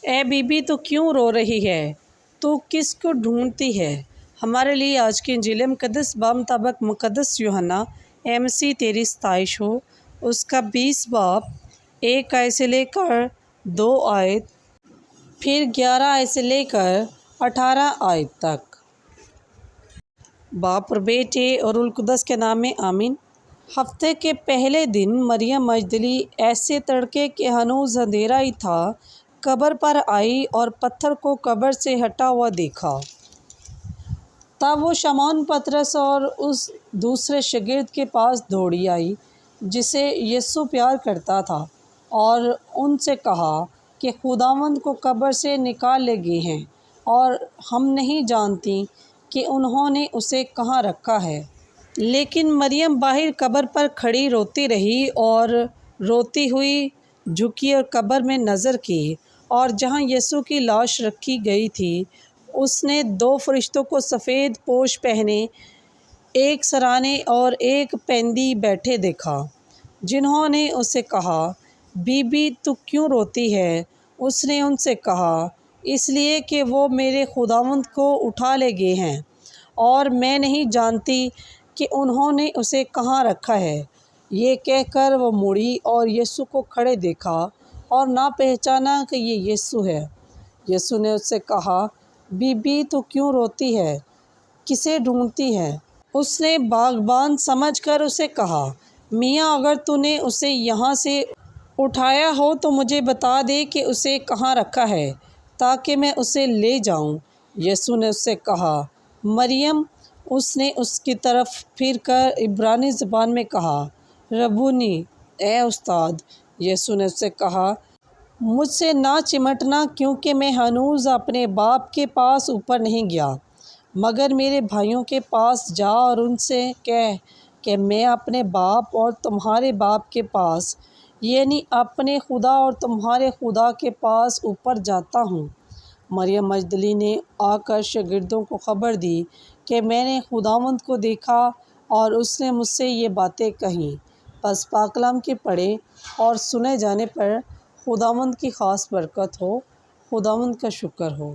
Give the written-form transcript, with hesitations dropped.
A be be تو کیوں رو رہی ہے؟ تو کس کو ڈھونڈتی ہے؟ ہمارے لیے آج کی انجیل مقدس بمطابق مقدس یوحنا MC تیری ستائش ہو، اس کا 20 باب 1 آیت سے لے کر 2 آیت، پھر 11 آیت سے لے کر 18 آیت تک۔ باپ اور بیٹے اور روح القدس کے نام میں آمین۔ ہفتے کے پہلے دن مریم مجدلی ایسے تڑکے کہ ہنوز اندھیرا ہی تھا قبر پر آئی اور پتھر کو قبر سے ہٹا ہوا دیکھا۔ تب وہ شمعون پطرس اور اس دوسرے شاگرد کے پاس دوڑی آئی جسے یسوع پیار کرتا تھا، اور ان سے کہا کہ خداوند کو قبر سے نکال لے گئے ہیں اور ہم نہیں جانتی کہ انہوں نے اسے کہاں رکھا ہے۔ لیکن مریم باہر قبر پر کھڑی روتی رہی، اور روتی ہوئی جھکی اور قبر میں نظر کی، اور جہاں یسوع کی لاش رکھی گئی تھی اس نے 2 فرشتوں کو سفید پوش پہنے، ایک سرانے اور ایک پیندی بیٹھے دیکھا، جنہوں نے اسے کہا، بی بی تو کیوں روتی ہے؟ اس نے ان سے کہا، اس لیے کہ وہ میرے خداوند کو اٹھا لے گئے ہیں، اور میں نہیں جانتی کہ انہوں نے اسے کہاں رکھا ہے۔ یہ کہہ کر وہ مڑی اور یسوع کو کھڑے دیکھا اور نہ پہچانا کہ یہ یسوع ہے۔ یسوع نے اس سے کہا، بی بی تو کیوں روتی ہے؟ کسے ڈھونڈتی ہے؟ اس نے باغبان سمجھ کر اسے کہا، میاں اگر تو نے اسے یہاں سے اٹھایا ہو تو مجھے بتا دے کہ اسے کہاں رکھا ہے تاکہ میں اسے لے جاؤں۔ یسوع نے اس سے کہا، مریم۔ اس نے اس کی طرف پھر کر عبرانی زبان میں کہا، ربونی، اے استاد۔ یسوع نے اس سے کہا، مجھ سے نہ چمٹنا، کیونکہ میں ہنوز اپنے باپ کے پاس اوپر نہیں گیا، مگر میرے بھائیوں کے پاس جا اور ان سے کہہ کہ میں اپنے باپ اور تمہارے باپ کے پاس، یعنی اپنے خدا اور تمہارے خدا کے پاس اوپر جاتا ہوں۔ مریم مجدلی نے آ کر شاگردوں کو خبر دی کہ میں نے خداوند کو دیکھا اور اس نے مجھ سے یہ باتیں کہیں۔ پس پاک کلام کے پڑھے اور سنے جانے پر خداوند کی خاص برکت ہو۔ خداوند کا شکر ہو۔